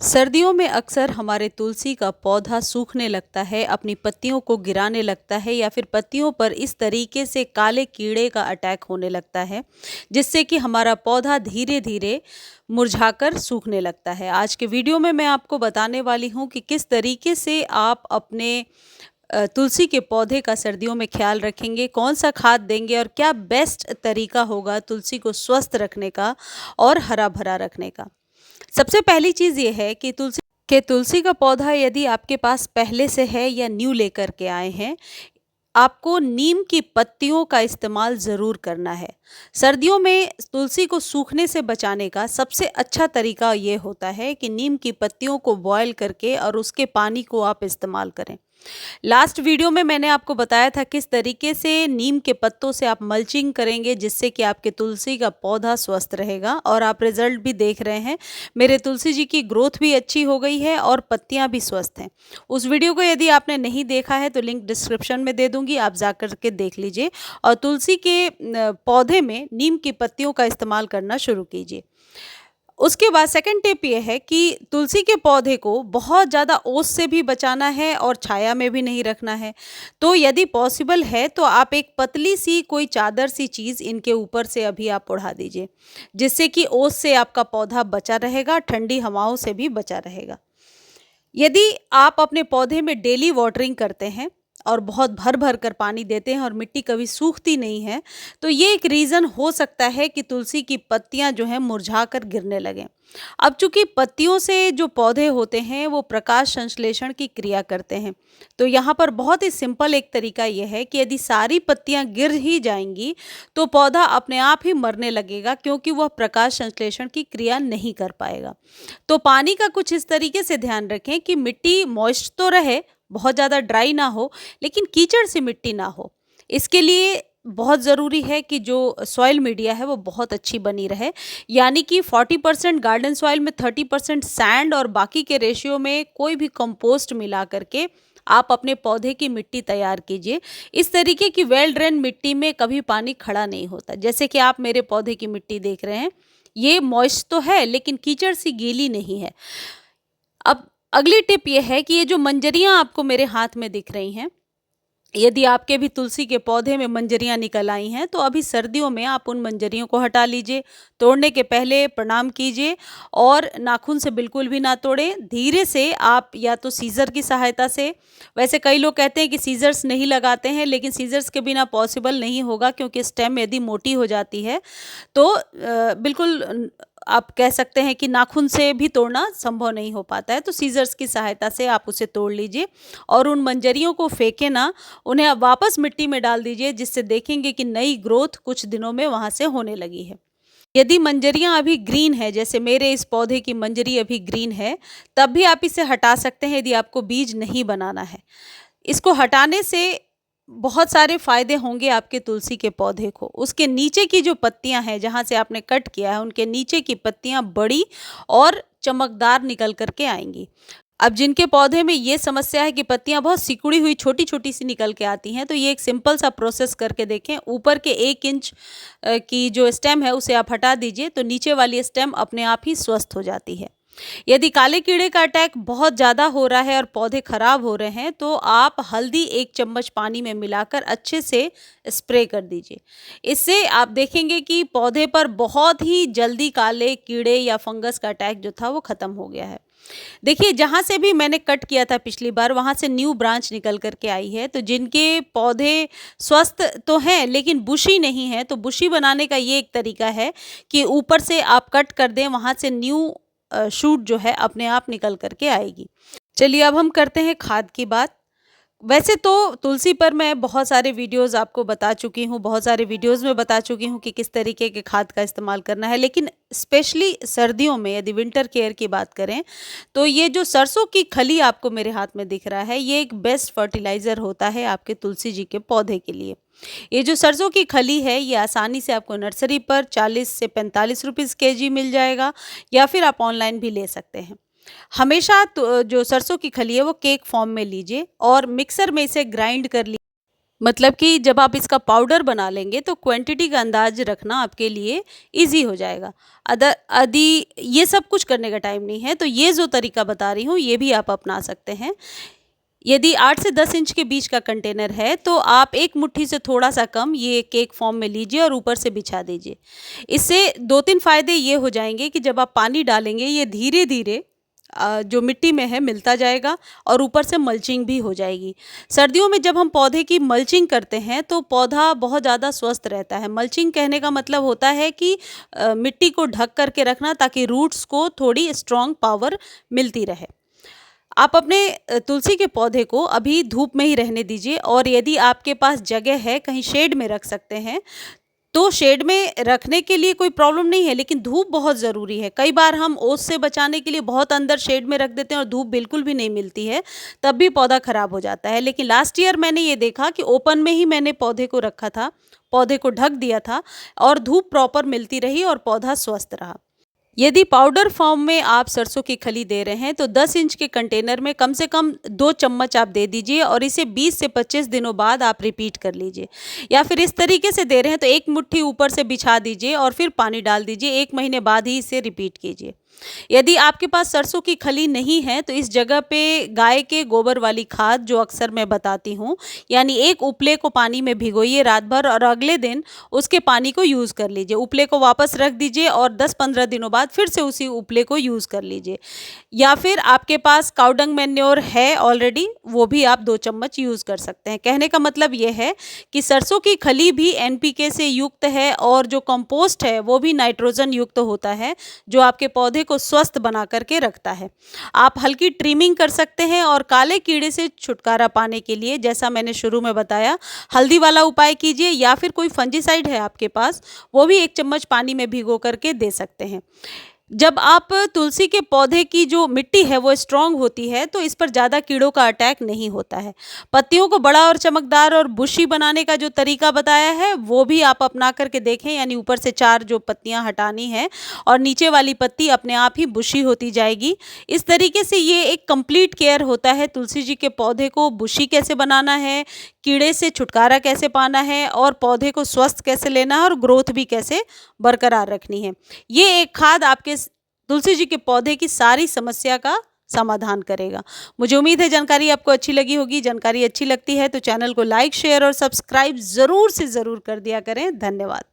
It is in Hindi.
सर्दियों में अक्सर हमारे तुलसी का पौधा सूखने लगता है, अपनी पत्तियों को गिराने लगता है या फिर पत्तियों पर इस तरीके से काले कीड़े का अटैक होने लगता है, जिससे कि हमारा पौधा धीरे-धीरे मुरझाकर सूखने लगता है। आज के वीडियो में मैं आपको बताने वाली हूँ कि किस तरीके से आप अपने तुलसी के पौधे का सर्दियों में ख़्याल रखेंगे, कौन-सा खाद देंगे और क्या बेस्ट तरीका होगा तुलसी को स्वस्थ रखने का और हरा-भरा रखने का। सबसे पहली चीज़ ये है कि तुलसी का पौधा यदि आपके पास पहले से है या न्यू लेकर के आए हैं, आपको नीम की पत्तियों का इस्तेमाल ज़रूर करना है। सर्दियों में तुलसी को सूखने से बचाने का सबसे अच्छा तरीका ये होता है कि नीम की पत्तियों को बॉयल करके और उसके पानी को आप इस्तेमाल करें। लास्ट वीडियो में मैंने आपको बताया था किस तरीके से नीम के पत्तों से आप मल्चिंग करेंगे जिससे कि आपके तुलसी का पौधा स्वस्थ रहेगा और आप रिजल्ट भी देख रहे हैं। मेरे तुलसी जी की ग्रोथ भी अच्छी हो गई है और पत्तियां भी स्वस्थ हैं। उस वीडियो को यदि आपने नहीं देखा है तो लिंक डिस्क्रिप्शन में दे दूंगी, आप जाकर के देख लीजिए और तुलसी के पौधे में नीम की पत्तियों का इस्तेमाल करना शुरू कीजिए। उसके बाद सेकंड टिप ये है कि तुलसी के पौधे को बहुत ज़्यादा ओस से भी बचाना है और छाया में भी नहीं रखना है। तो यदि पॉसिबल है तो आप एक पतली सी कोई चादर सी चीज़ इनके ऊपर से अभी आप ओढ़ा दीजिए, जिससे कि ओस से आपका पौधा बचा रहेगा, ठंडी हवाओं से भी बचा रहेगा। यदि आप अपने पौधे में डेली वाटरिंग करते हैं और बहुत भर भर कर पानी देते हैं और मिट्टी कभी सूखती नहीं है, तो ये एक रीज़न हो सकता है कि तुलसी की पत्तियां जो हैं मुरझा कर गिरने लगें। अब चूंकि पत्तियों से जो पौधे होते हैं वो प्रकाश संश्लेषण की क्रिया करते हैं, तो यहाँ पर बहुत ही सिंपल एक तरीका यह है कि यदि सारी पत्तियां गिर ही जाएंगी तो पौधा अपने आप ही मरने लगेगा, क्योंकि वह प्रकाश संश्लेषण की क्रिया नहीं कर पाएगा। तो पानी का कुछ इस तरीके से ध्यान रखें कि मिट्टी मॉइस्ट तो रहे, बहुत ज़्यादा ड्राई ना हो, लेकिन कीचड़ सी मिट्टी ना हो। इसके लिए बहुत ज़रूरी है कि जो सॉइल मीडिया है वो बहुत अच्छी बनी रहे, यानी कि 40% गार्डन सॉइल में 30% सैंड और बाकी के रेशियो में कोई भी कंपोस्ट मिला करके आप अपने पौधे की मिट्टी तैयार कीजिए। इस तरीके की वेल ड्रेन मिट्टी में कभी पानी खड़ा नहीं होता। जैसे कि आप मेरे पौधे की मिट्टी देख रहे हैं, ये मॉइस्ट तो है लेकिन कीचड़ सी गीली नहीं है। अब अगली टिप ये है कि ये जो मंजरियाँ आपको मेरे हाथ में दिख रही हैं, यदि आपके भी तुलसी के पौधे में मंजरियाँ निकल आई हैं तो अभी सर्दियों में आप उन मंजरियों को हटा लीजिए। तोड़ने के पहले प्रणाम कीजिए और नाखून से बिल्कुल भी ना तोड़ें। धीरे से आप या तो सीज़र की सहायता से, वैसे कई लोग कहते हैं कि सीज़र्स नहीं लगाते हैं, लेकिन सीज़र्स के बिना पॉसिबल नहीं होगा, क्योंकि स्टेम यदि मोटी हो जाती है तो बिल्कुल आप कह सकते हैं कि नाखून से भी तोड़ना संभव नहीं हो पाता है। तो सीज़र्स की सहायता से आप उसे तोड़ लीजिए और उन मंजरियों को फेंके ना, उन्हें आप वापस मिट्टी में डाल दीजिए, जिससे देखेंगे कि नई ग्रोथ कुछ दिनों में वहाँ से होने लगी है। यदि मंजरियाँ अभी ग्रीन है, जैसे मेरे इस पौधे की मंजरी अभी ग्रीन है, तब भी आप इसे हटा सकते हैं यदि आपको बीज नहीं बनाना है। इसको हटाने से बहुत सारे फ़ायदे होंगे आपके तुलसी के पौधे को। उसके नीचे की जो पत्तियाँ हैं, जहाँ से आपने कट किया है, उनके नीचे की पत्तियाँ बड़ी और चमकदार निकल कर के आएँगी। अब जिनके पौधे में ये समस्या है कि पत्तियां बहुत सिकुड़ी हुई छोटी-छोटी सी निकल के आती हैं, तो ये एक सिंपल सा प्रोसेस करके देखें। ऊपर के 1 इंच की जो स्टेम है उसे आप हटा दीजिए, तो नीचे वाली स्टेम अपने आप ही स्वस्थ हो जाती है। यदि काले कीड़े का अटैक बहुत ज़्यादा हो रहा है और पौधे खराब हो रहे हैं, तो आप हल्दी 1 चम्मच पानी में मिलाकर अच्छे से स्प्रे कर दीजिए। इससे आप देखेंगे कि पौधे पर बहुत ही जल्दी काले कीड़े या फंगस का अटैक जो था वो ख़त्म हो गया है। देखिए, जहाँ से भी मैंने कट किया था पिछली बार, वहाँ से न्यू ब्रांच निकल कर के आई है। तो जिनके पौधे स्वस्थ तो हैं लेकिन बुशी नहीं है, तो बुशी बनाने का ये एक तरीका है कि ऊपर से आप कट कर दें, वहाँ से न्यू शूट जो है अपने आप निकल कर के आएगी। चलिए अब हम करते हैं खाद की बात। वैसे तो तुलसी पर मैं बहुत सारे वीडियोज़ आपको बता चुकी हूँ, बहुत सारे वीडियोज़ में बता चुकी हूँ कि किस तरीके के खाद का इस्तेमाल करना है, लेकिन स्पेशली सर्दियों में यदि विंटर केयर की बात करें, तो ये जो सरसों की खली आपको मेरे हाथ में दिख रहा है, ये एक बेस्ट फर्टिलाइज़र होता है आपके तुलसी जी के पौधे के लिए। ये जो सरसों की खली है, ये आसानी से आपको नर्सरी पर 40 से 45 रुपीज़ केजी मिल जाएगा, या फिर आप ऑनलाइन भी ले सकते हैं। हमेशा तो जो सरसों की खली है वो केक फॉर्म में लीजिए और मिक्सर में इसे ग्राइंड कर लीजिए। मतलब कि जब आप इसका पाउडर बना लेंगे तो क्वांटिटी का अंदाज रखना आपके लिए ईज़ी हो जाएगा। अदर यदि ये सब कुछ करने का टाइम नहीं है तो ये जो तरीका बता रही हूँ ये भी आप अपना सकते हैं। यदि 8 से 10 इंच के बीच का कंटेनर है तो आप एक मुट्ठी से थोड़ा-सा कम ये केक फॉर्म में लीजिए और ऊपर से बिछा दीजिए। इससे 2-3 फ़ायदे ये हो जाएँगे कि जब आप पानी डालेंगे ये धीरे-धीरे जो मिट्टी में है मिलता जाएगा और ऊपर से मल्चिंग भी हो जाएगी। सर्दियों में जब हम पौधे की मल्चिंग करते हैं तो पौधा बहुत ज़्यादा स्वस्थ रहता है। मल्चिंग कहने का मतलब होता है कि मिट्टी को ढक कर के रखना ताकि रूट्स को थोड़ी स्ट्रॉन्ग पावर मिलती रहे। आप अपने तुलसी के पौधे को अभी धूप में ही रहने दीजिए और यदि आपके पास जगह है कहीं शेड में रख सकते हैं तो शेड में रखने के लिए कोई प्रॉब्लम नहीं है, लेकिन धूप बहुत ज़रूरी है। कई बार हम ओस से बचाने के लिए बहुत अंदर शेड में रख देते हैं और धूप बिल्कुल भी नहीं मिलती है, तब भी पौधा खराब हो जाता है। लेकिन लास्ट ईयर मैंने ये देखा कि ओपन में ही मैंने पौधे को रखा था, पौधे को ढक दिया था और धूप प्रॉपर मिलती रही और पौधा स्वस्थ रहा। यदि पाउडर फॉर्म में आप सरसों की खली दे रहे हैं तो 10 इंच के कंटेनर में कम से कम 2 चम्मच आप दे दीजिए और इसे 20 से 25 दिनों बाद आप रिपीट कर लीजिए। या फिर इस तरीके से दे रहे हैं तो एक मुट्ठी ऊपर से बिछा दीजिए और फिर पानी डाल दीजिए, 1 महीने बाद ही इसे रिपीट कीजिए। यदि आपके पास सरसों की खली नहीं है तो इस जगह पे गाय के गोबर वाली खाद जो अक्सर मैं बताती हूँ, यानी एक उपले को पानी में भिगोइए रात भर और अगले दिन उसके पानी को यूज़ कर लीजिए। उपले को वापस रख दीजिए और 10-15 दिनों बाद फिर से उसी उपले को यूज़ कर लीजिए। या फिर आपके पास काऊ डंग मैन्योर है ऑलरेडी, वो भी आप 2 चम्मच यूज़ कर सकते हैं। कहने का मतलब ये है कि सरसों की खली भी एनपीके से युक्त है और जो कंपोस्ट है वो भी नाइट्रोजन युक्त होता है, जो आपके पौधे को स्वस्थ बना करके रखता है। आप हल्की ट्रिमिंग कर सकते हैं और काले कीड़े से छुटकारा पाने के लिए जैसा मैंने शुरू में बताया, हल्दी वाला उपाय कीजिए या फिर कोई फंजीसाइड है आपके पास, वो भी 1 चम्मच पानी में भिगो करके दे सकते हैं। जब आप तुलसी के पौधे की जो मिट्टी है वो स्ट्रांग होती है तो इस पर ज़्यादा कीड़ों का अटैक नहीं होता है। पत्तियों को बड़ा और चमकदार और बुशी बनाने का जो तरीका बताया है वो भी आप अपना करके देखें, यानी ऊपर से 4 जो पत्तियां हटानी है और नीचे वाली पत्ती अपने आप ही बुशी होती जाएगी। इस तरीके से ये एक कंप्लीट केयर होता है तुलसी जी के पौधे को बुशी कैसे बनाना है, कीड़े से छुटकारा कैसे पाना है और पौधे को स्वस्थ कैसे लेना है और ग्रोथ भी कैसे बरकरार रखनी है। ये एक खाद आपके तुलसी जी के पौधे की सारी समस्या का समाधान करेगा। मुझे उम्मीद है जानकारी आपको अच्छी लगी होगी। जानकारी अच्छी लगती है तो चैनल को लाइक, शेयर और सब्सक्राइब ज़रूर से ज़रूर कर दिया करें। धन्यवाद।